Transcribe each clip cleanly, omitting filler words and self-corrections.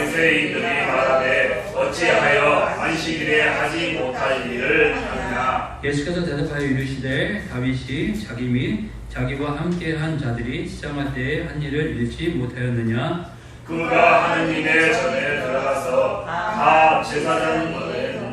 바리새인들이 말하되 어찌하여 안식일에 하지 못할 일을 하느냐. 예수께서 대답하여 이르시되 다윗이 자기 및 자기와 함께한 자들이 시장할 때에 한 일을 잃지 못하였느냐. 그가 하느님의 전에 들어가서 다 제사장은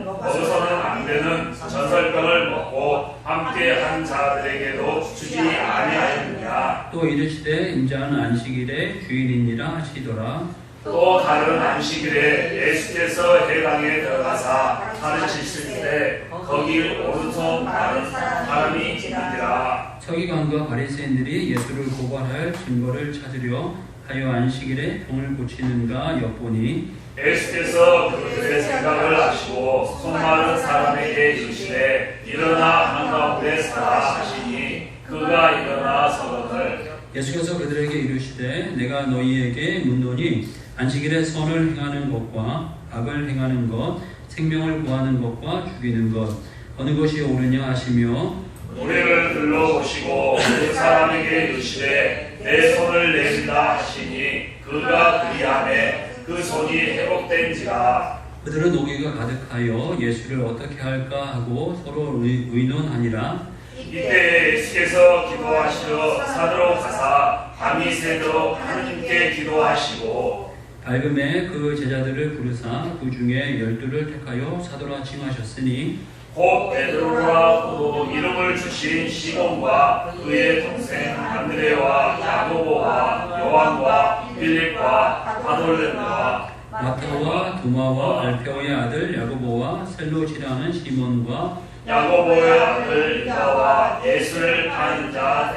먹어서는 안 되는 전설병을 먹고 함께한 자들에게도 주지 아니하였느냐. 또 이르시되 인자는 안식일의 주인이니라 하시더라. 또 다른 안식일에 예수께서 회당에 들어가사 가르치실 때 거기 오른손 마른 사람이 있니라. 서기관과 바리새인들이 예수를 고발할 증거를 찾으려 하여 안식일에 병을 고치는가 엿보니 예수께서 그들의 생각을 아시고 손 마른 사람에게 이르시되 일어나 한가운데 서라 하시니 그가 일어나 서거늘. 예수께서 그들에게 이르시되 내가 너희에게 묻노니 안식일에 선을 행하는 것과 악을 행하는 것, 생명을 구하는 것과 죽이는 것 어느 것이 옳으냐 하시며 우리를 둘러보시고 그 사람에게 이르시되 내 손을 내밀라 하시니 그가 그리하매 그 손이 회복된지라. 그들은 오기가 가득하여 예수를 어떻게 할까 하고 서로 의논하니라. 이때 예수께서 기도하시러 산으로 가사 밤이 새도록 하느님께 기도하시고 밝음에 그 제자들을 부르사 그 중에 12를 택하여 사도라 칭하셨으니 곧 베드로와 또 이름을 주신 시몬과 그의 동생 안드레와 야고보와 요한과 빌립과 바돌레와 마타와 도마와 알페오의 아들 야고보와 셀롯이라는 시몬과 야고보의 아들 유다와 예수를 파는 자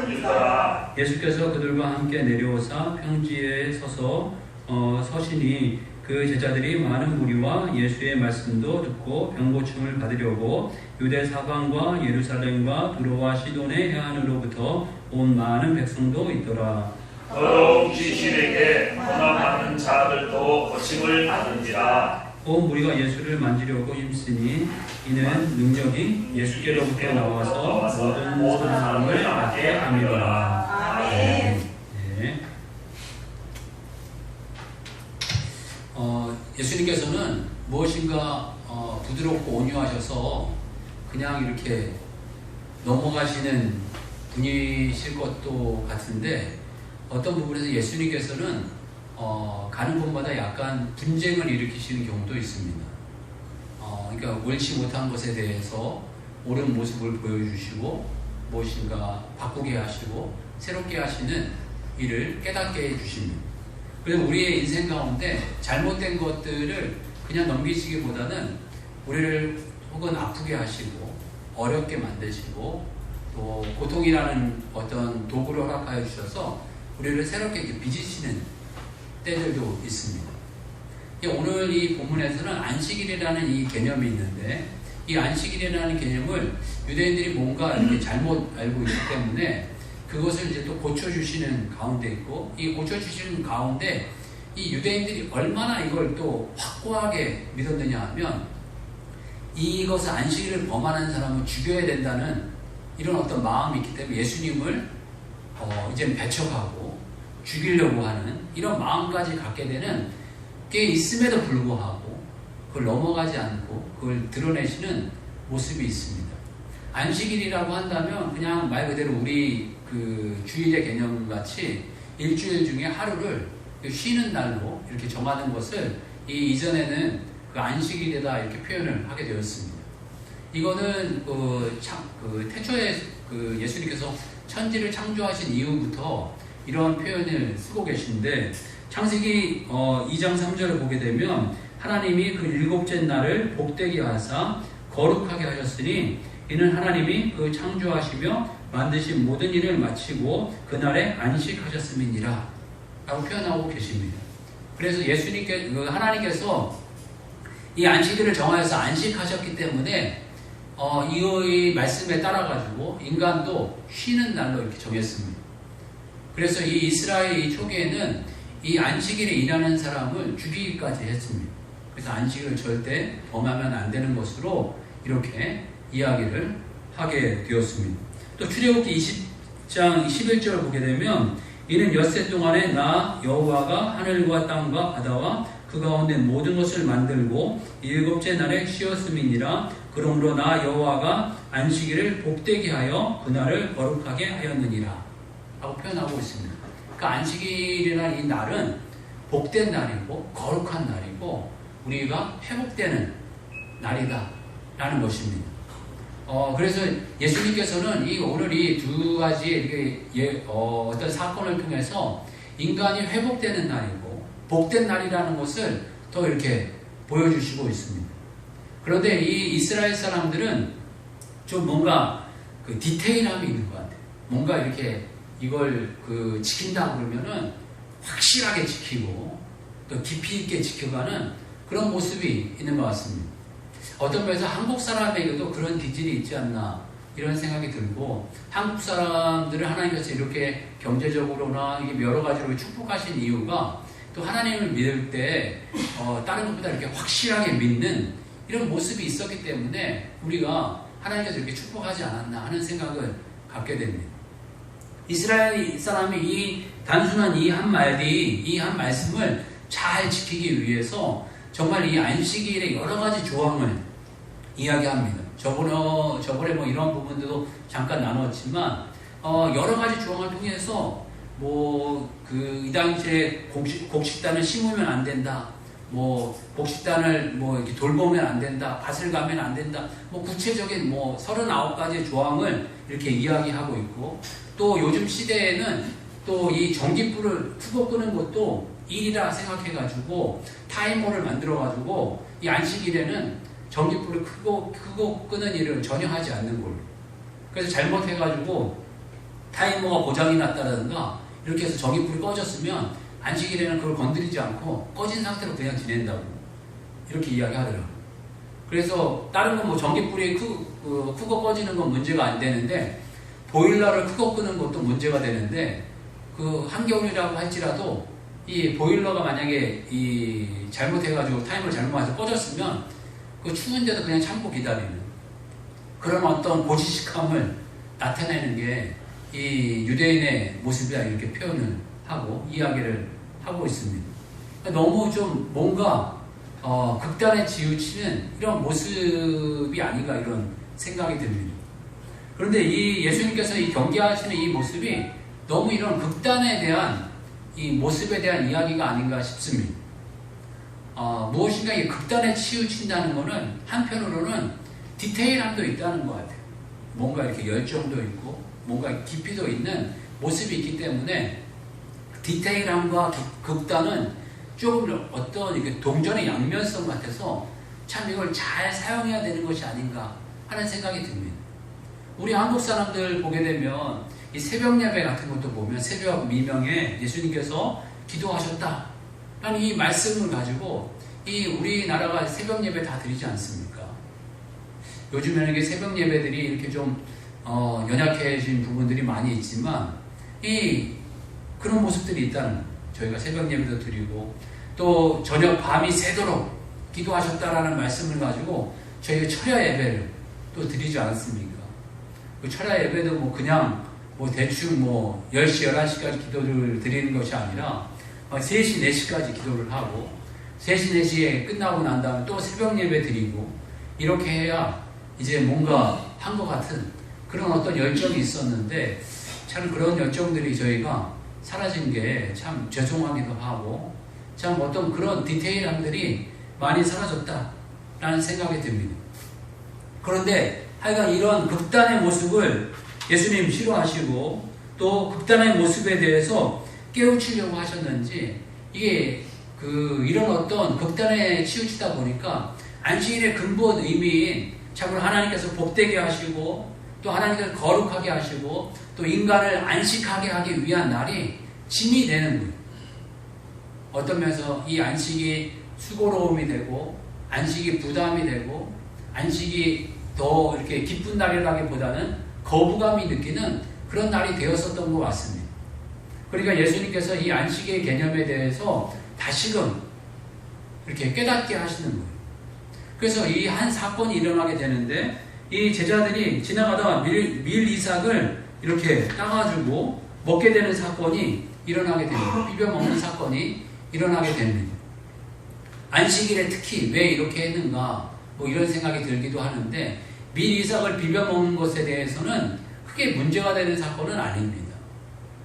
유다라. 예수께서 그들과 함께 내려오사 평지에 서시니 그 제자들이 많은 무리와 예수의 말씀도 듣고 병고침을 받으려고 유대 사방과 예루살렘과 두로와 시돈의 해안으로부터 온 많은 백성도 있더라. 더러운 귀신에게 고난받는 자들도 고침을 받은지라. 온 무리가 예수를 만지려고 힘쓰니 이는 능력이 예수께로부터 나와서 모든 사람을 낫게 함이로라. 아멘. 네. 예수님께서는 무엇인가 부드럽고 온유하셔서 그냥 이렇게 넘어가시는 분이실 것도 같은데 어떤 부분에서 예수님께서는 가는 곳마다 약간 분쟁을 일으키시는 경우도 있습니다. 그러니까 옳지 못한 것에 대해서 옳은 모습을 보여주시고 무엇인가 바꾸게 하시고 새롭게 하시는 일을 깨닫게 해주십니다. 그래서 우리의 인생 가운데 잘못된 것들을 그냥 넘기시기보다는 우리를 혹은 아프게 하시고 어렵게 만드시고 또 고통이라는 어떤 도구를 허락하여 주셔서 우리를 새롭게 빚으시는 때들도 있습니다. 오늘 이 본문에서는 안식일이라는 이 개념이 있는데 이 안식일이라는 개념을 유대인들이 뭔가 이렇게 잘못 알고 있기 때문에 그것을 이제 또 고쳐주시는 가운데 있고 이 고쳐주시는 가운데 이 유대인들이 얼마나 이걸 또 확고하게 믿었느냐 하면 이것을 안식일을 범하는 사람을 죽여야 된다는 이런 어떤 마음이 있기 때문에 예수님을 이제 배척하고 죽이려고 하는 이런 마음까지 갖게 되는 게 있음에도 불구하고 그걸 넘어가지 않고 그걸 드러내시는 모습이 있습니다. 안식일이라고 한다면 그냥 말 그대로 우리 그 주일의 개념 같이 일주일 중에 하루를 쉬는 날로 이렇게 정하는 것을 이전에는 그 안식일에다 이렇게 표현을 하게 되었습니다. 이거는 태초에 예수님께서 천지를 창조하신 이후부터 이런 표현을 쓰고 계신데 창세기 2장 3절을 보게 되면 하나님이 그 일곱째 날을 복되게 하사 거룩하게 하셨으니 이는 하나님이 그 창조하시며 만드신 모든 일을 마치고 그날에 안식하셨음이니라 라고 표현하고 계십니다. 그래서 하나님께서 이 안식일을 정하여서 안식하셨기 때문에 이 말씀에 따라가지고 인간도 쉬는 날로 이렇게 정했습니다. 그래서 이 이스라엘 이 초기에는 이 안식일에 일하는 사람을 죽이기까지 했습니다. 그래서 안식일을 절대 범하면 안 되는 것으로 이렇게 이야기를 하게 되었습니다. 또 출애굽기 20장 21절을 보게 되면 이는 엿새 동안에 나 여호와가 하늘과 땅과 바다와 그 가운데 모든 것을 만들고 일곱째 날에 쉬었음이니라. 그러므로 나 여호와가 안식일을 복되게 하여 그날을 거룩하게 하였느니라 라고 표현하고 있습니다. 그러니까 안식일이나 이 날은 복된 날이고 거룩한 날이고 우리가 회복되는 날이다 라는 것입니다. 그래서 예수님께서는 오늘 이 두 가지 어떤 사건을 통해서 인간이 회복되는 날이고 복된 날이라는 것을 더 이렇게 보여주시고 있습니다. 그런데 이 이스라엘 사람들은 좀 뭔가 그 디테일함이 있는 것 같아요. 뭔가 이렇게 이걸 지킨다고 그러면은 확실하게 지키고 또 깊이 있게 지켜가는 그런 모습이 있는 것 같습니다. 어떤 면에서 한국 사람에게도 그런 기질이 있지 않나 이런 생각이 들고, 한국 사람들을 하나님께서 이렇게 경제적으로나 여러 가지로 축복하신 이유가 또 하나님을 믿을 때 다른 것보다 이렇게 확실하게 믿는 이런 모습이 있었기 때문에 우리가 하나님께서 이렇게 축복하지 않았나 하는 생각을 갖게 됩니다. 이스라엘 사람이 이 단순한 이 한 말씀을 잘 지키기 위해서 정말 이 안식일의 여러 가지 조항을 이야기합니다. 저번에 뭐 이런 부분들도 잠깐 나눴지만 여러 가지 조항을 통해서 이 당시에 곡식단을 심으면 안 된다. 곡식단을 이렇게 돌보면 안 된다. 밭을 가면 안 된다. 구체적인 39가지 조항을 이렇게 이야기하고 있고, 또 요즘 시대에는 또 이 전기불을 푸고 끄는 것도 일이라 생각해가지고 타이머를 만들어가지고 이 안식일에는 전기불을 끄고 끄는 일을 전혀 하지 않는 걸로. 그래서 잘못해가지고 타이머가 고장이 났다든가 이렇게 해서 전기불이 꺼졌으면 안식일에는 그걸 건드리지 않고 꺼진 상태로 그냥 지낸다고 이렇게 이야기하더라고요. 그래서 다른 건 전기불이 크고 꺼지는 건 문제가 안 되는데 보일러를 크고 끄는 것도 문제가 되는데, 한겨울이라고 할지라도 이 보일러가 만약에 잘못해가지고 타이머를 잘못해서 꺼졌으면 추운데도 그냥 참고 기다리는 그런 어떤 고지식함을 나타내는 게 이 유대인의 모습이다 이렇게 표현을 하고 이야기를 하고 있습니다. 너무 좀 뭔가 극단에 치우치는 이런 모습이 아닌가 이런 생각이 듭니다. 그런데 이 예수님께서 이 경계하시는 이 모습이 너무 이런 극단에 대한 이 모습에 대한 이야기가 아닌가 싶습니다. 무엇인가 이 극단에 치우친다는 것은 한편으로는 디테일함도 있다는 것 같아요. 뭔가 이렇게 열정도 있고 뭔가 깊이도 있는 모습이 있기 때문에 디테일함과 극단은 조금 어떤 이렇게 동전의 양면성 같아서 참 이걸 잘 사용해야 되는 것이 아닌가 하는 생각이 듭니다. 우리 한국 사람들 보게 되면 이 새벽 예배 같은 것도 보면 새벽 미명에 예수님께서 기도하셨다라는 이 말씀을 가지고 이 우리나라가 새벽 예배 다 드리지 않습니까? 요즘에는 이게 새벽 예배들이 이렇게 좀 연약해진 부분들이 많이 있지만 그런 모습들이 있다는 거예요. 저희가 새벽 예배도 드리고 또 저녁 밤이 새도록 기도하셨다라는 말씀을 가지고 저희가 철야 예배를 또 드리지 않습니까? 그 철야 예배도 그냥 대충 10시, 11시까지 기도를 드리는 것이 아니라 3시, 4시까지 기도를 하고 3시, 4시에 끝나고 난 다음에 또 새벽 예배 드리고 이렇게 해야 이제 뭔가 한 것 같은 그런 어떤 열정이 있었는데 참 그런 열정들이 저희가 사라진 게 참 죄송하기도 하고 참 어떤 그런 디테일함들이 많이 사라졌다라는 생각이 듭니다. 그런데 하여간 이런 극단의 모습을 예수님 싫어하시고 또 극단의 모습에 대해서 깨우치려고 하셨는지 이게 이런 어떤 극단에 치우치다 보니까 안식일의 근본 의미인 참으로 하나님께서 복되게 하시고 또 하나님께서 거룩하게 하시고 또 인간을 안식하게 하기 위한 날이 짐이 되는 거예요. 어떤 면에서 이 안식이 수고로움이 되고 안식이 부담이 되고 안식이 더 이렇게 기쁜 날이라기보다는 거부감이 느끼는 그런 날이 되었었던 것 같습니다. 그러니까 예수님께서 이 안식의 개념에 대해서 다시금 이렇게 깨닫게 하시는 거예요. 그래서 이 한 사건이 일어나게 되는데 이 제자들이 지나가다가 밀 이삭을 이렇게 따가지고 먹게 되는 사건이 일어나게 됩니다. 비벼 먹는 사건이 일어나게 됩니다. 안식일에 특히 왜 이렇게 했는가 뭐 이런 생각이 들기도 하는데 미리 이삭을 비벼 먹는 것에 대해서는 크게 문제가 되는 사건은 아닙니다.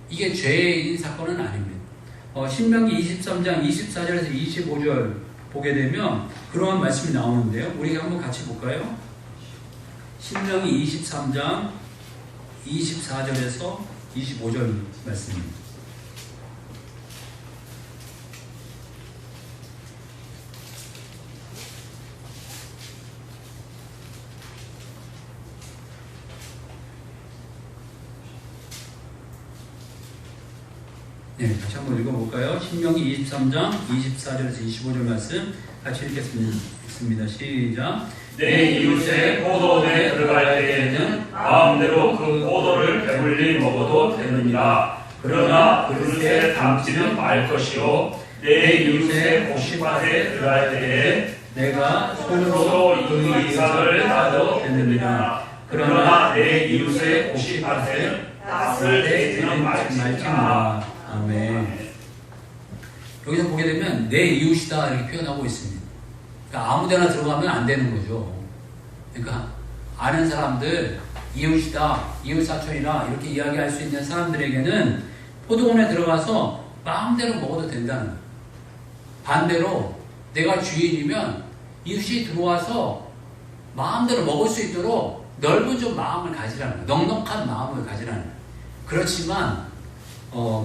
이게 죄인 사건은 아닙니다. 신명기 23장 24절에서 25절 보게 되면 그러한 말씀이 나오는데요. 우리 한번 같이 볼까요? 신명기 23장 24절에서 25절 말씀입니다. 네, 다시 한번 읽어볼까요? 신명기 23장 24절에서 25절 말씀 같이 읽겠습니다. 시작. 내 이웃의 포도원에 들어갈 때에는 마음대로 그 포도를 배불리 먹어도 되느니라. 그러나 그릇에 담지는 말 것이요 내 이웃의 곡식밭에 들어갈 때에 내가 손으로 그 이삭을 따도 되느니라. 그러나 내 이웃의 곡식밭에 낫을 대지는 말지니라. 아멘. 여기서 보게 되면 내 이웃이다 이렇게 표현하고 있습니다. 그러니까 아무데나 들어가면 안 되는 거죠. 그러니까 아는 사람들, 이웃이다, 이웃 사촌이라 이렇게 이야기할 수 있는 사람들에게는 포도원에 들어가서 마음대로 먹어도 된다는 거예요. 반대로 내가 주인이면 이웃이 들어와서 마음대로 먹을 수 있도록 넓은 좀 마음을 가지라는 거예요. 넉넉한 마음을 가지라는 거예요. 그렇지만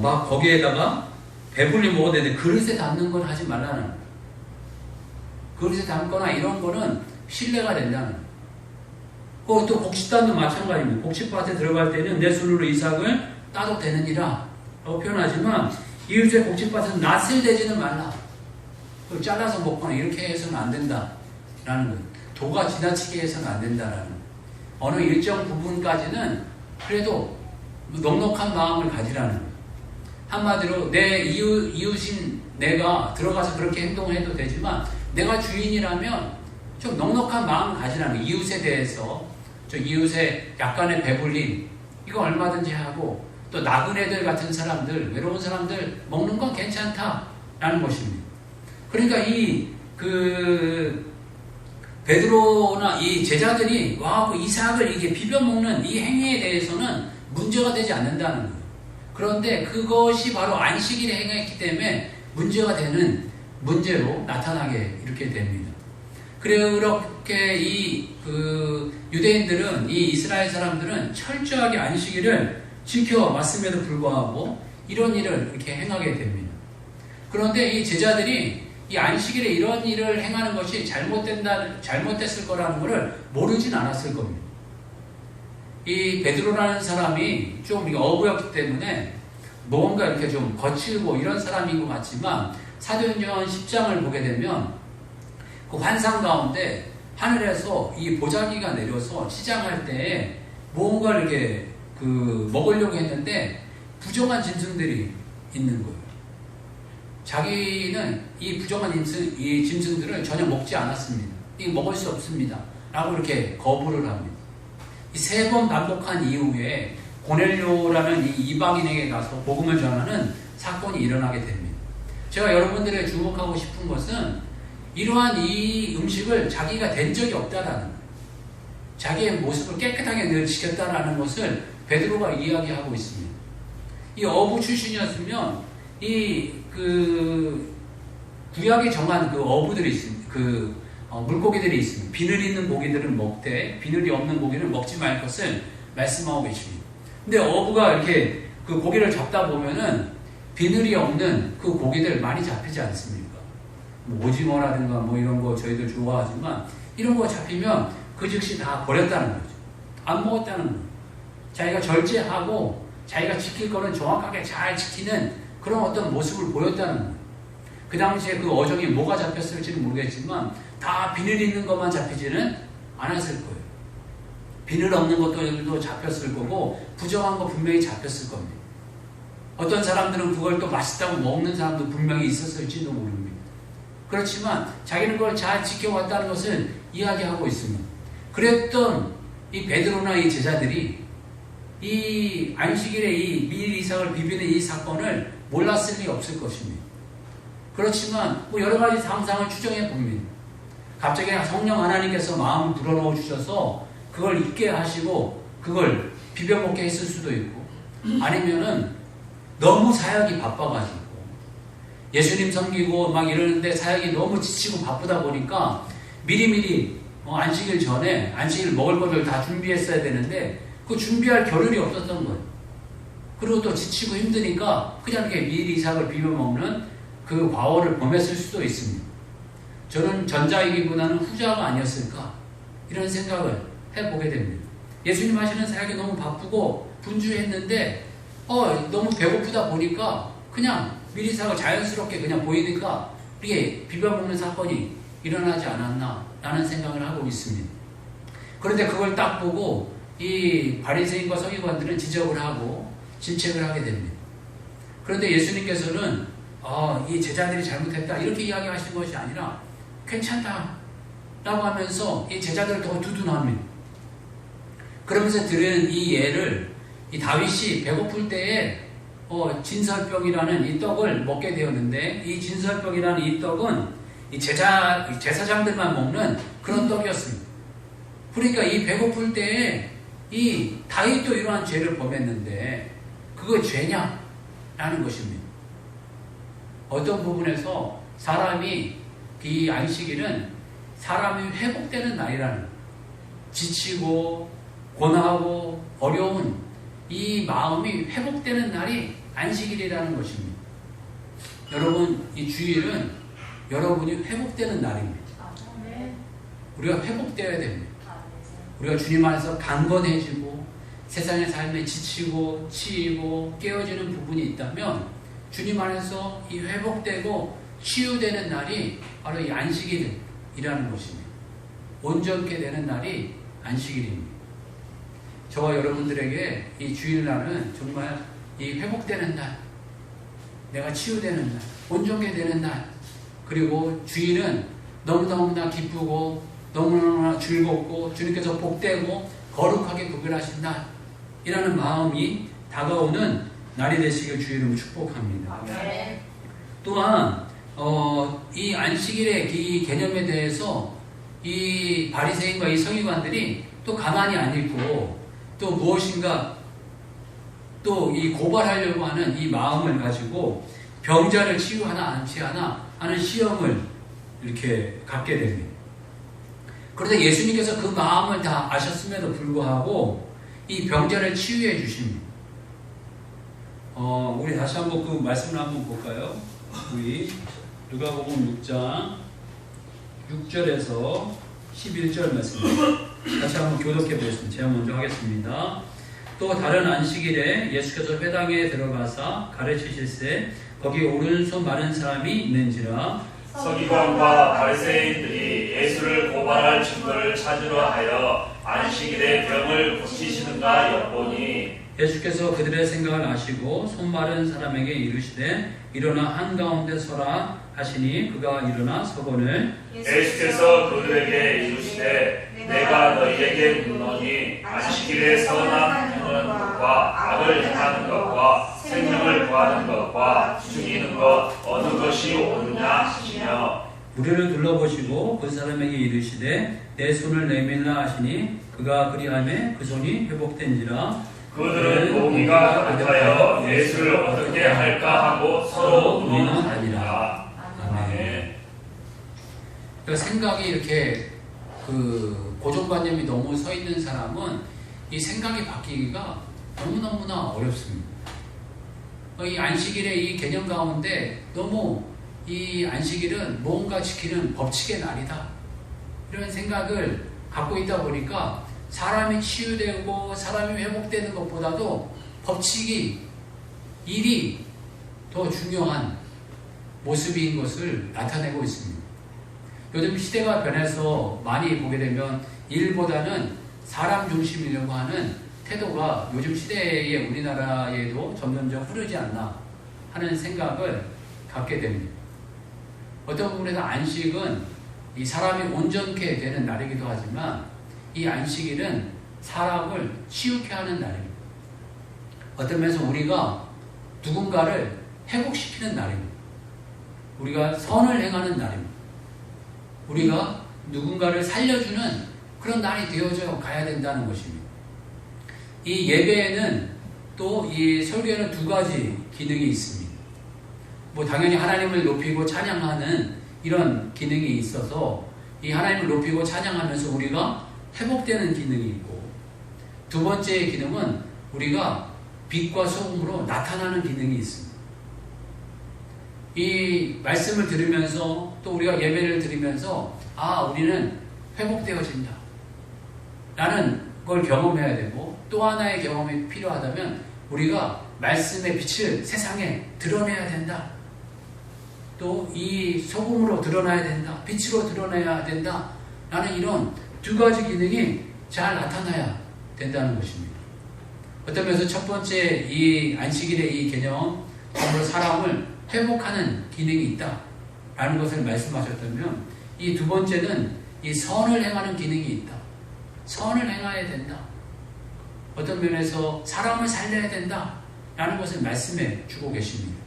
막 거기에다가 배불리 먹어도 되는데 그릇에 담는 건 하지 말라는 거예요. 그릇에 담거나 이런 거는 신뢰가 된다는 거예요. 또 곡식단도 마찬가지입니다. 곡식밭에 들어갈 때는 내 손으로 이삭을 따도 되느니라 라고 표현하지만 이웃의 곡식밭에서 낫을 대지는 말라. 그걸 잘라서 먹거나 이렇게 해서는 안 된다라는 거예요. 도가 지나치게 해서는 안 된다라는 거예요. 어느 일정 부분까지는 그래도 넉넉한 마음을 가지라는 거예요. 한마디로 내 이웃인 내가 들어가서 그렇게 행동해도 되지만 내가 주인이라면 좀 넉넉한 마음을 가지라는 거예요. 이웃에 대해서 저 이웃의 약간의 배불림 이거 얼마든지 하고 또 나그네들 같은 사람들 외로운 사람들 먹는 건 괜찮다라는 것입니다. 그러니까 베드로나 이 제자들이 와갖고 이삭을 이게 비벼 먹는 이 행위에 대해서는 문제가 되지 않는다는 거예요. 그런데 그것이 바로 안식일에 행했기 때문에 문제가 되는 문제로 나타나게 이렇게 됩니다. 그렇게 유대인들은 이 이스라엘 사람들은 철저하게 안식일을 지켜왔음에도 불구하고 이런 일을 이렇게 행하게 됩니다. 그런데 이 제자들이 이 안식일에 이런 일을 행하는 것이 잘못됐을 거라는 것을 모르진 않았을 겁니다. 이 베드로라는 사람이 좀 어부였기 때문에 뭔가 이렇게 좀 거칠고 이런 사람인 것 같지만 사도행전 10장을 보게 되면 그 환상 가운데 하늘에서 이 보자기가 내려서 치장할 때에 뭔가 이렇게 먹으려고 했는데 부정한 짐승들이 있는 거예요. 자기는 이 부정한 이 짐승들을 전혀 먹지 않았습니다. 이거 먹을 수 없습니다. 라고 이렇게 거부를 합니다. 이 3번 반복한 이후에 고넬료라는 이 이방인에게 가서 복음을 전하는 사건이 일어나게 됩니다. 제가 여러분들에게 주목하고 싶은 것은 이러한 이 음식을 자기가 된 적이 없다라는 거예요. 자기의 모습을 깨끗하게 늘 지켰다라는 것을 베드로가 이야기하고 있습니다. 이 어부 출신이었으면 구약에 정한 그 어부들이 있습니다. 물고기들이 있습니다. 비늘 있는 고기들은 먹되 비늘이 없는 고기는 먹지 말 것을 말씀하고 계십니다. 근데 어부가 이렇게 그 고기를 잡다 보면은 비늘이 없는 그 고기들 많이 잡히지 않습니까? 오징어라든가 이런 거 저희들 좋아하지만 이런 거 잡히면 그 즉시 다 버렸다는 거죠. 안 먹었다는 거예요. 자기가 절제하고 자기가 지킬 거는 정확하게 잘 지키는 그런 어떤 모습을 보였다는 거예요. 그 당시에 그 어종이 뭐가 잡혔을지는 모르겠지만 다 비늘 있는 것만 잡히지는 않았을 거예요. 비늘 없는 것들도 잡혔을 거고 부정한 거 분명히 잡혔을 겁니다. 어떤 사람들은 그걸 또 맛있다고 먹는 사람도 분명히 있었을지도 모릅니다. 그렇지만 자기는 그걸 잘 지켜왔다는 것을 이야기하고 있습니다. 그랬던 이 베드로나 이 제자들이 이 안식일에 이 미리 이삭을 비비는 이 사건을 몰랐을 리 없을 것입니다. 그렇지만 뭐 여러 가지 상상을 추정해 봅니다. 갑자기 성령 하나님께서 마음을 불어넣어 주셔서 그걸 잊게 하시고 그걸 비벼먹게 했을 수도 있고, 아니면은 너무 사역이 바빠가지고 예수님 섬기고 막 이러는데 사역이 너무 지치고 바쁘다 보니까 미리미리 안식일 전에 안식일 먹을 것을 다 준비했어야 되는데 그 준비할 겨를이 없었던 거예요. 그리고 또 지치고 힘드니까 그냥 이렇게 미리 이삭을 비벼먹는 그 과오를 범했을 수도 있습니다. 저는 전자이기보다는 후자가 아니었을까 이런 생각을 해보게 됩니다. 예수님 하시는 사역이 너무 바쁘고 분주했는데 너무 배고프다 보니까 그냥 미리 사고 자연스럽게 그냥 보이니까 이게 비벼먹는 사건이 일어나지 않았나 라는 생각을 하고 있습니다. 그런데 그걸 딱 보고 이 바리새인과 서기관들은 지적을 하고 질책을 하게 됩니다. 그런데 예수님께서는 이 제자들이 잘못했다 이렇게 이야기하신 것이 아니라 괜찮다 라고 하면서 이 제자들을 더 두둔합니다. 그러면서 들은 이 예를 이 다윗이 배고플 때에 진설병이라는 이 떡을 먹게 되었는데, 이 진설병이라는 이 떡은 이 제사장들만 먹는 그런 떡이었습니다. 그러니까 이 배고플 때에 이 다윗도 이러한 죄를 범했는데 그거 죄냐? 라는 것입니다. 어떤 부분에서 사람이 이 안식일은 사람이 회복되는 날이라는, 지치고 고나하고 어려운 이 마음이 회복되는 날이 안식일이라는 것입니다. 여러분, 이 주일은 여러분이 회복되는 날입니다. 우리가 회복되어야 됩니다. 우리가 주님 안에서 강건해지고 세상의 삶에 지치고 치이고 깨어지는 부분이 있다면 주님 안에서 이 회복되고 치유되는 날이 바로 이 안식일이라는 것입니다. 온전케 되는 날이 안식일입니다. 저와 여러분들에게 이 주일날은 정말 이 회복되는 날, 내가 치유되는 날, 온전케 되는 날, 그리고 주일은 너무너무나 기쁘고 너무너무나 즐겁고 주님께서 복되고 거룩하게 구별하신 날이라는 마음이 다가오는 날이 되시길 주의 이름으로 축복합니다. 네. 또한 이 안식일의 이 개념에 대해서 이 바리새인과 이 서기관들이 또 가만히 안 있고 또 무엇인가 또 이 고발하려고 하는 이 마음을 가지고 병자를 치유하나 않지 않아 하는 시험을 이렇게 갖게 됩니다. 그런데 예수님께서 그 마음을 다 아셨음에도 불구하고 이 병자를 치유해 주십니다. 우리 다시 한번 그 말씀을 한번 볼까요? 우리 누가복음 6장 6절에서 11절 말씀입니다. 다시 한번 교독해 보겠습니다. 제가 먼저 하겠습니다. 또 다른 안식일에 예수께서 회당에 들어가사 가르치실세 거기 오른손 마른 사람이 있는지라. 서기관과 바리새인들이 예수를 고발할 증거를 찾으려 하여 안식일에 병을 고치시는가 엿보니 예수께서 그들의 생각을 아시고 손 마른 사람에게 이르시되 일어나 한가운데 서라 하시니 그가 일어나 서거늘. 예수께서 그들에게 이르시되 내가 너희에게 묻노니 안식일에 선한 행하는 것과 악을 행하는 것과 생명을 구하는 것과 죽이는 것 어느 것이 옳으냐 하시며 무리를 둘러보시고 그 사람에게 이르시되 내 손을 내밀라 하시니 그가 그리하매 그 손이 회복된지라. 그들은 오기가 가득하여 예수를 어떻게 할까 하고 서로 논의하니라. 아멘. 그러니까 생각이 이렇게 고정관념이 너무 서 있는 사람은 이 생각이 바뀌기가 너무너무나 어렵습니다. 이 안식일의 이 개념 가운데 너무 이 안식일은 뭔가 지키는 법칙의 날이다 이런 생각을 갖고 있다 보니까 사람이 치유되고 사람이 회복되는 것보다도 법칙이 일이 더 중요한 모습인 것을 나타내고 있습니다. 요즘 시대가 변해서 많이 보게 되면 일보다는 사람 중심이려고 하는 태도가 요즘 시대의 우리나라에도 점점점 흐르지 않나 하는 생각을 갖게 됩니다. 어떤 부분에서 안식은 이 사람이 온전케 되는 날이기도 하지만 이 안식일은 사람을 치유케 하는 날입니다. 어떤 면에서 우리가 누군가를 회복시키는 날입니다. 우리가 선을 행하는 날입니다. 우리가 누군가를 살려주는 그런 날이 되어져 가야 된다는 것입니다. 이 예배에는 또 이 설교에는 두 가지 기능이 있습니다. 뭐 당연히 하나님을 높이고 찬양하는 이런 기능이 있어서 이 하나님을 높이고 찬양하면서 우리가 회복되는 기능이 있고, 두 번째 기능은 우리가 빛과 소금으로 나타나는 기능이 있습니다. 이 말씀을 들으면서 또 우리가 예배를 드리면서 우리는 회복되어진다 라는 걸 경험해야 되고, 또 하나의 경험이 필요하다면 우리가 말씀의 빛을 세상에 드러내야 된다. 또 이 소금으로 드러나야 된다. 빛으로 드러내야 된다. 라는 이런 두 가지 기능이 잘 나타나야 된다는 것입니다. 어떤 면에서 첫 번째 이 안식일의 이 개념, 정말 사람을 회복하는 기능이 있다 라는 것을 말씀하셨다면, 이 두 번째는 이 선을 행하는 기능이 있다. 선을 행해야 된다. 어떤 면에서 사람을 살려야 된다 라는 것을 말씀해 주고 계십니다.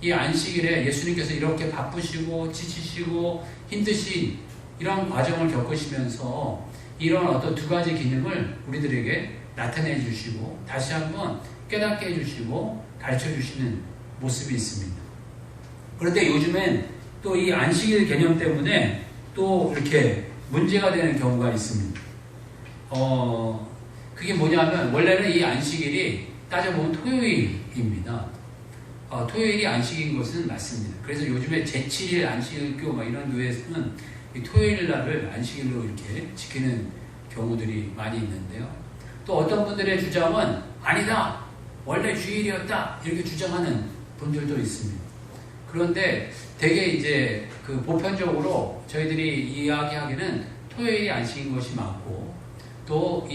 이 안식일에 예수님께서 이렇게 바쁘시고 지치시고 힘드신 이런 과정을 겪으시면서 이런 어떤 두 가지 기능을 우리들에게 나타내 주시고 다시 한번 깨닫게 해주시고 가르쳐 주시는 모습이 있습니다. 그런데 요즘엔 또 이 안식일 개념 때문에 또 이렇게 문제가 되는 경우가 있습니다. 그게 뭐냐면, 원래는 이 안식일이 따져보면 토요일입니다. 토요일이 안식인 것은 맞습니다. 그래서 요즘에 제7일 안식일교 이런 교회에서는 이 토요일 날을 안식일로 이렇게 지키는 경우들이 많이 있는데요. 또 어떤 분들의 주장은 아니다, 원래 주일이었다, 이렇게 주장하는 분들도 있습니다. 그런데 되게 이제 그 보편적으로 저희들이 이야기하기는 토요일이 안식인 것이 많고, 또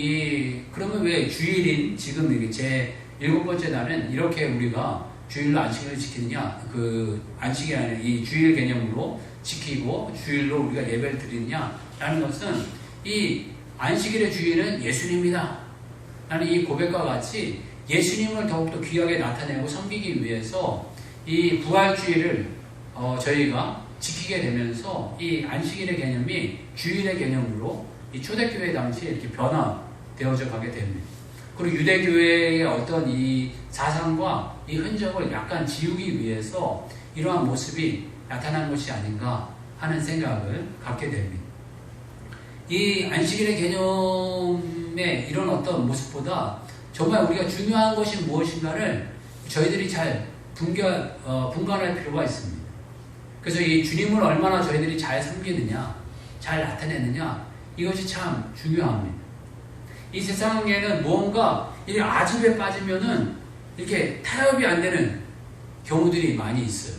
그러면 왜 주일인 지금 이게 제 7번째 날은 이렇게 우리가 주일로 안식일을 지키느냐, 그 안식이 아니라 이 주일 개념으로 지키고 주일로 우리가 예배를 드리느냐 라는 것은, 이 안식일의 주일은 예수님이다 라는 이 고백과 같이 예수님을 더욱더 귀하게 나타내고 섬기기 위해서 이 부활주일을 저희가 지키게 되면서 이 안식일의 개념이 주일의 개념으로 이 초대교회 당시에 이렇게 변화되어져 가게 됩니다. 그리고 유대교회의 어떤 이 사상과 이 흔적을 약간 지우기 위해서 이러한 모습이 나타난 것이 아닌가 하는 생각을 갖게 됩니다. 이 안식일의 개념의 이런 어떤 모습보다 정말 우리가 중요한 것이 무엇인가를 저희들이 잘 분간할 필요가 있습니다. 그래서 이 주님을 얼마나 저희들이 잘 섬기느냐, 잘 나타내느냐, 이것이 참 중요합니다. 이 세상에는 무언가 이 아집에 빠지면은 이렇게 타협이 안 되는 경우들이 많이 있어요.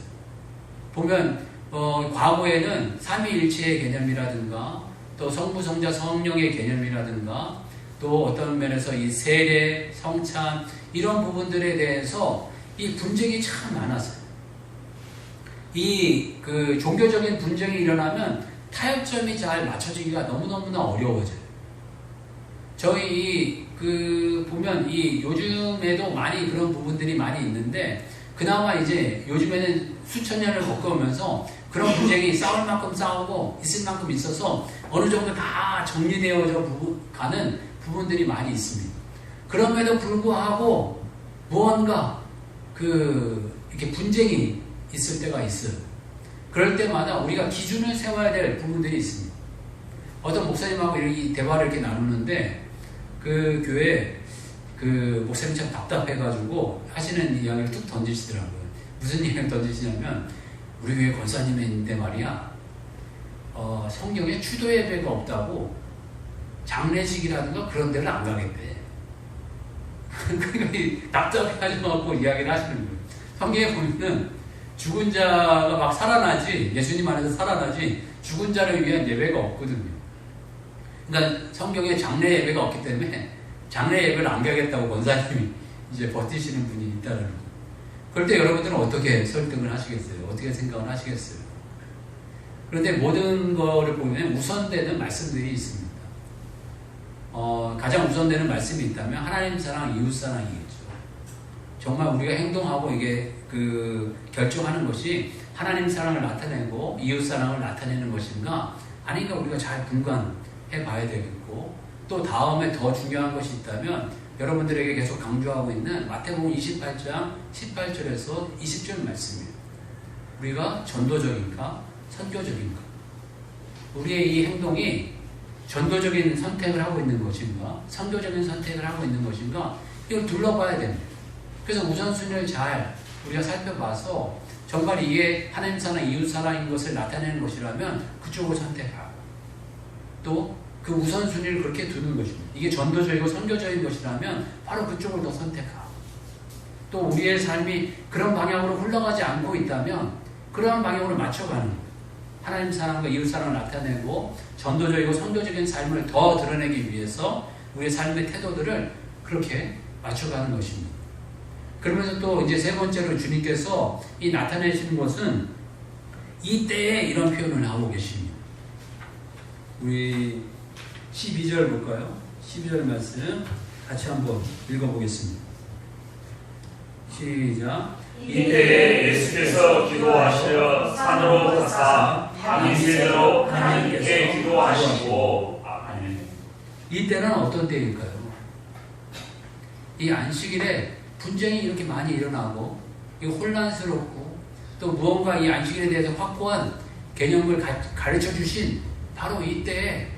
보면 과거에는 삼위일체의 개념이라든가 또 성부, 성자, 성령의 개념이라든가 또 어떤 면에서 이 세례, 성찬 이런 부분들에 대해서 이 분쟁이 참 많았어요. 그 종교적인 분쟁이 일어나면 타협점이 잘 맞춰지기가 너무너무나 어려워져요. 저희 보면 요즘에도 많이 그런 부분들이 많이 있는데, 그나마 이제 요즘에는 수천 년을 겪어오면서 그런 분쟁이 싸울 만큼 싸우고 있을 만큼 있어서 어느 정도 다 정리되어져 가는 부분들이 많이 있습니다. 그럼에도 불구하고 무언가 이렇게 분쟁이 있을 때가 있어요. 그럴 때마다 우리가 기준을 세워야 될 부분들이 있습니다. 어떤 목사님하고 이 대화를 이렇게 나누는데, 그 교회 목사님 참 답답해가지고 하시는 이야기를 툭 던지시더라고요. 무슨 이야기를 던지시냐면, 우리 교회 권사님인데 말이야, 성경에 추도 예배가 없다고 장례식이라든가 그런 데를 안 가겠대. 그러니까 답답해가지고 이야기를 하시는 거예요. 성경에 보면은 죽은 자가 막 살아나지, 예수님 안에서 살아나지, 죽은 자를 위한 예배가 없거든요. 그러니까 성경에 장례 예배가 없기 때문에 장례 예배를 안 가겠다고 권사님이 이제 버티시는 분이 있다는 거예요. 그럴 때 여러분들은 어떻게 설득을 하시겠어요? 어떻게 생각을 하시겠어요? 그런데 모든 거를 보면 우선되는 말씀들이 있습니다. 가장 우선되는 말씀이 있다면 하나님 사랑, 이웃 사랑이겠죠. 정말 우리가 행동하고 이게 결정하는 것이 하나님 사랑을 나타내고 이웃 사랑을 나타내는 것인가? 아닌가 우리가 잘 분간해 봐야 되겠고, 또 다음에 더 중요한 것이 있다면 여러분들에게 계속 강조하고 있는 마태복음 28장 18절에서 20절 말씀이에요. 우리가 전도적인가 선교적인가? 우리의 이 행동이 전도적인 선택을 하고 있는 것인가 선교적인 선택을 하고 있는 것인가, 이걸 둘러봐야 됩니다. 그래서 우선순위를 잘 우리가 살펴봐서 정말 이게 하나님 사랑, 이웃 사랑인 것을 나타내는 것이라면 그쪽을 선택하고, 또 그 우선순위를 그렇게 두는 것입니다. 이게 전도적이고 선교적인 것이라면 바로 그쪽을 더 선택하고, 또 우리의 삶이 그런 방향으로 흘러가지 않고 있다면 그러한 방향으로 맞춰가는 거예요. 하나님 사랑과 이웃 사랑을 나타내고 전도적이고 선교적인 삶을 더 드러내기 위해서 우리의 삶의 태도들을 그렇게 맞춰가는 것입니다. 그러면서 또 이제 세 번째로 주님께서 이 나타내시는 것은 이때에 이런 표현을 하고 계십니다. 우리 12절 볼까요? 12절 말씀 같이 한번 읽어보겠습니다. 시작. 이때에 예수께서 기도하시려 산으로 가사 밤이 새도록 하나님께 기도하시고. 아멘. 이때는 어떤 때일까요? 이 안식일에 분쟁이 이렇게 많이 일어나고 혼란스럽고, 또 무언가 이 안식일에 대해서 확고한 개념을 가르쳐 주신 바로 이때에,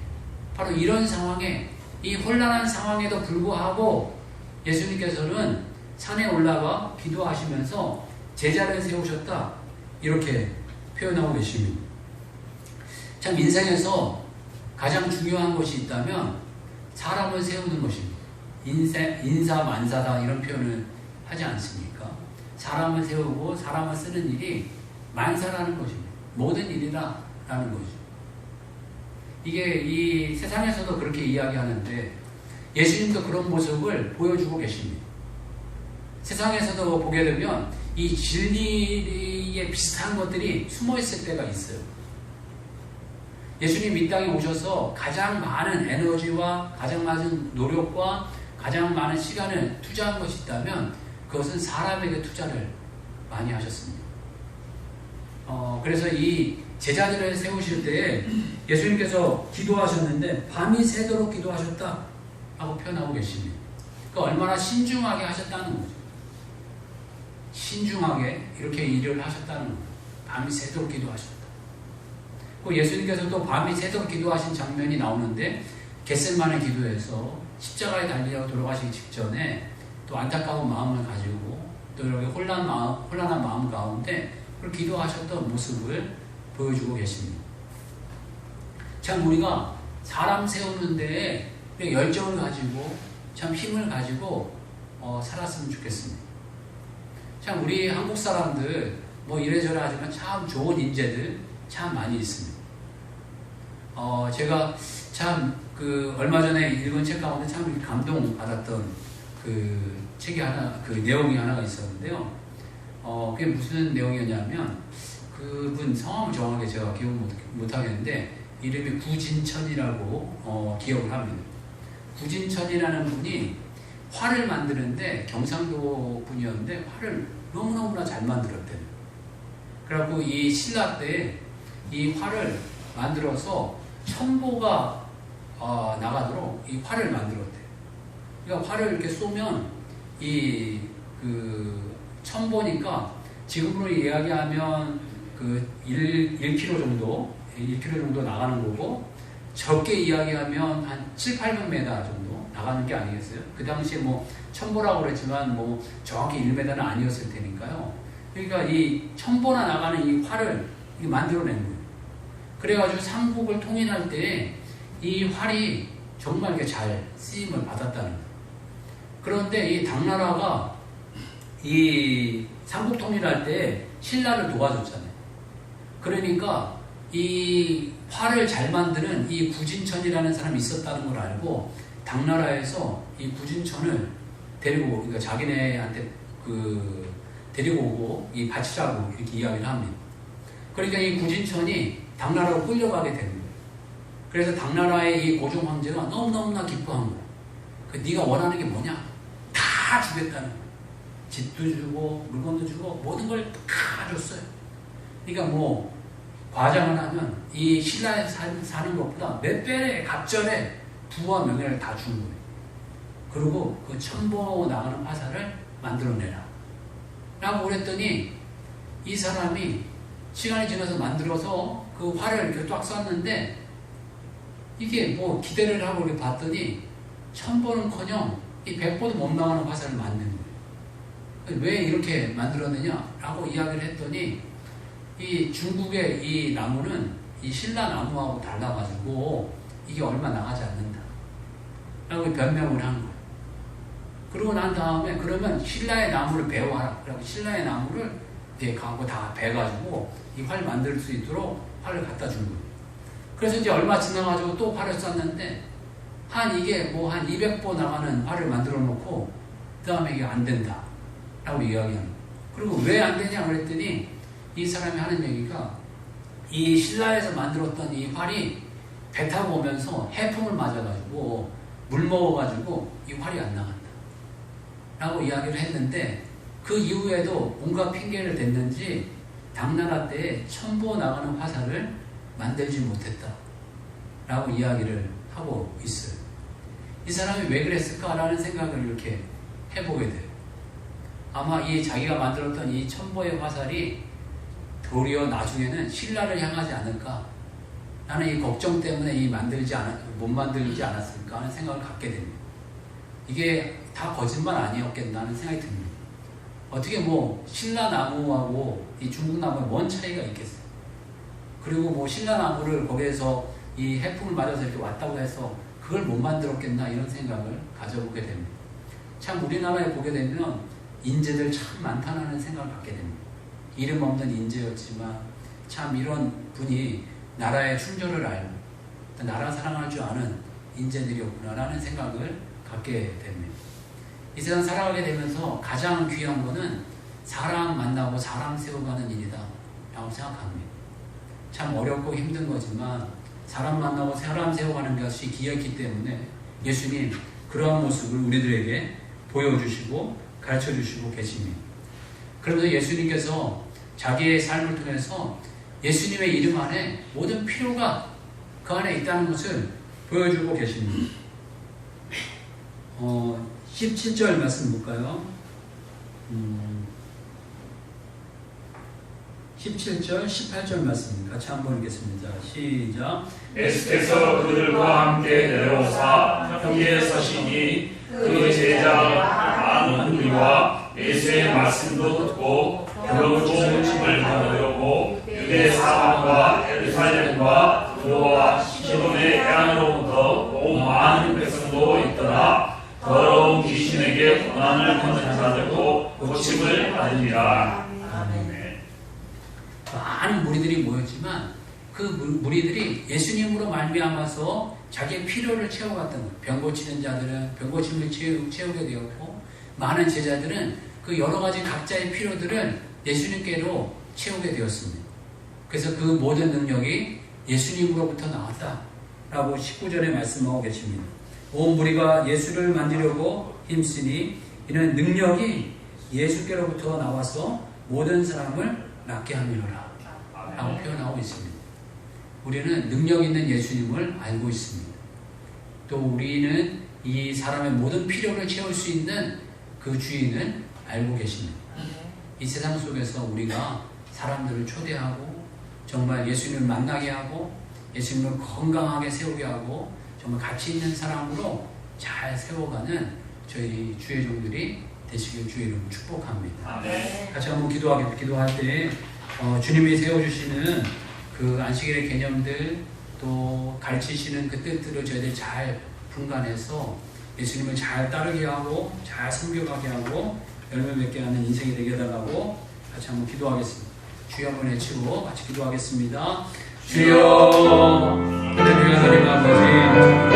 바로 이런 상황에, 이 혼란한 상황에도 불구하고 예수님께서는 산에 올라가 기도하시면서 제자를 세우셨다, 이렇게 표현하고 계십니다. 참 인생에서 가장 중요한 것이 있다면 사람을 세우는 것입니다. 인사만사다 이런 표현을 하지 않습니까? 사람을 세우고 사람을 쓰는 일이 만사라는 것입니다. 모든 일이라는 거죠. 이게 이 세상에서도 그렇게 이야기하는데 예수님도 그런 모습을 보여주고 계십니다. 세상에서도 보게 되면 이 진리에 비슷한 것들이 숨어있을 때가 있어요. 예수님 이 땅에 오셔서 가장 많은 에너지와 가장 많은 노력과 가장 많은 시간을 투자한 것이 있다면 그것은 사람에게 투자를 많이 하셨습니다. 그래서 이 제자들을 세우실 때 예수님께서 기도하셨는데 밤이 새도록 기도하셨다 하고 표현하고 계십니다. 그러니까 얼마나 신중하게 하셨다는 거죠. 신중하게 이렇게 일을 하셨다는 거예요. 밤이 새도록 기도하셨다. 예수님께서 또 밤이 새도록 기도하신 장면이 나오는데, 겟세마네 기도에서 십자가에 달려 돌아가시기 직전에 또 안타까운 마음을 가지고 또 이렇게 혼란한 마음 가운데 그렇게 기도하셨던 모습을 보여주고 계십니다. 참 우리가 사람 세우는 데에 열정을 가지고 참 힘을 가지고 살았으면 좋겠습니다. 참 우리 한국 사람들 뭐 이래저래 하지만 참 좋은 인재들 참 많이 있습니다. 제가 참 얼마 전에 읽은 책 가운데 참 감동받았던 책이 하나, 내용이 하나가 있었는데요. 그게 무슨 내용이었냐면, 그분 성함을 정확하게 제가 기억 못 하겠는데, 이름이 구진천이라고 기억을 합니다. 구진천이라는 분이 활을 만드는데 경상도 분이었는데 활을 너무너무나 잘 만들었대요. 그래갖고 이 신라 때 이 활을 만들어서 첨보가 나가도록 이 활을 만들었대요. 그러니까 활을 이렇게 쏘면 이 첨보니까 지금으로 이야기하면 1km 정도 나가는 거고, 적게 이야기하면 한 7-800m 정도 나가는 게 아니겠어요? 그 당시에 뭐 첨보라고 그랬지만 뭐 정확히 1m는 아니었을 테니까요. 그러니까 이 첨보나 나가는 이 활을 만들어낸 거예요. 그래가지고 삼국을 통일할 때 이 활이 정말 이렇게 잘 쓰임을 받았다는 거예요. 그런데 이 당나라가 이 삼국 통일할 때 신라를 도와줬잖아요. 그러니까 이 활을 잘 만드는 이 구진천이라는 사람이 있었다는 걸 알고 당나라에서 이 구진천을 데리고, 그러니까 자기네한테 데리고 오고 이 바치라고 이렇게 이야기를 합니다. 그러니까 이 구진천이 당나라로 끌려가게 되는 거예요. 그래서 당나라의 이 고종 황제가 너무너무나 기뻐한 거예요. 네가 원하는 게 뭐냐? 다 주겠다는 거예요. 집도 주고 물건도 주고 모든 걸 다 줬어요. 그러니까 뭐 과장을 하면 이 신라에서 사는 것보다 몇 배의 갑절의 부와 명예를 다 준 거예요. 그리고 그 천보 나가는 화살을 만들어내라 라고 그랬더니 이 사람이 시간이 지나서 만들어서 그 활을 이렇게 딱 쐈는데 이게 뭐 기대를 하고 이렇게 봤더니 1000번은커녕 이 100번도 못 나가는 화살을 만든 거예요. 왜 이렇게 만들었느냐 라고 이야기를 했더니 이 중국의 이 나무는 이 신라 나무하고 달라가지고 이게 얼마 나가지 않는다 라고 변명을 한 거예요. 그러고 난 다음에 그러면 신라의 나무를 베어와라. 그리고 신라의 나무를 이렇게 가고 다 베가지고 이 활 만들 수 있도록 활을 갖다 준 거예요. 그래서 이제 얼마 지나가지고 또 활을 쐈는데 이게 뭐 한 200보 나가는 활을 만들어 놓고 그 다음에 이게 안 된다 라고 이야기하는 거예요. 그리고 왜 안 되냐 그랬더니 이 사람이 하는 얘기가 이 신라에서 만들었던 이 활이 배 타고 오면서 해풍을 맞아가지고 물 먹어가지고 이 활이 안 나간다 라고 이야기를 했는데 그 이후에도 온갖 핑계를 댔는지 당나라 때에 천보 나가는 화살을 만들지 못했다 라고 이야기를 하고 있어요. 이 사람이 왜 그랬을까라는 생각을 이렇게 해보게 돼요. 아마 이 자기가 만들었던 이 천보의 화살이 도리어 나중에는 신라를 향하지 않을까 라는 이 걱정 때문에 못 만들지 않았을까 하는 생각을 갖게 됩니다. 이게 다 거짓말 아니었겠나 하는 생각이 듭니다. 어떻게 뭐 신라 나무하고 이 중국 나무에 뭔 차이가 있겠어요. 그리고 뭐 신라 나무를 거기에서 이 해풍을 맞아서 이렇게 왔다고 해서 그걸 못 만들었겠나 이런 생각을 가져보게 됩니다. 참 우리나라에 보게 되면 인재들 참 많다는 생각을 갖게 됩니다. 이름 없는 인재였지만 참 이런 분이 나라의 충절을 알고 나라 사랑할 줄 아는 인재들이었구나라는 생각을 갖게 됩니다. 이 세상 살아가게 되면서 가장 귀한 거는 사람 만나고 사람 세워가는 일이다 라고 생각합니다. 참 어렵고 힘든 거지만 사람 만나고 사람 세워가는 것이 귀하기 때문에 예수님 그러한 모습을 우리들에게 보여주시고 가르쳐주시고 계십니다. 그러면서 예수님께서 자기의 삶을 통해서 예수님의 이름 안에 모든 필요가 그 안에 있다는 것을 보여주고 계십니다. 17절 말씀 볼까요? 17절, 18절 말씀 같이 한번 읽겠습니다. 시작. 예수께서 그들과 함께 내려오사 형제에 서시니 그 제자 많은 무리와 예수의 말씀도 듣고 겨우 중심을 받으려고 유대 사방과 예루살렘과 두로와 시돈의 해안으로부터 온 많은 백성도 있더라. 더러운 귀신에게 고난을 받는 자들도 고침을 받으리라. 많은 무리들이 모였지만 그 무리들이 예수님으로 말미암아서 자기의 필요를 채워갔던 거예요. 병 고치는 자들은 병 고침을 채우게 되었고 많은 제자들은 그 여러 가지 각자의 필요들을 예수님께로 채우게 되었습니다. 그래서 그 모든 능력이 예수님으로부터 나왔다라고 19절에 말씀하고 계십니다. 온 무리가 예수를 만지려고 힘쓰니 이는 능력이 예수께로부터 나와서 모든 사람을 낫게 함이로라 라고 표현하고 있습니다. 우리는 능력 있는 예수님을 알고 있습니다. 또 우리는 이 사람의 모든 필요를 채울 수 있는 그 주인을 알고 계십니다. 이 세상 속에서 우리가 사람들을 초대하고 정말 예수님을 만나게 하고 예수님을 건강하게 세우게 하고 정말 가치 있는 사람으로 잘 세워가는 저희 주의 종들이 되시길 주의 이름으로 축복합니다. 같이 한번 기도할 때 주님이 세워주시는 그 안식일의 개념들 또 가르치시는 그 뜻들을 저희들이 잘 분간해서 예수님을 잘 따르게 하고 잘 섬겨가게 하고 열매 맺게 하는 인생이 되게 해달라고 같이 한번 기도하겠습니다. 주여 한번 외치고 같이 기도하겠습니다. 주여 하나님 아버지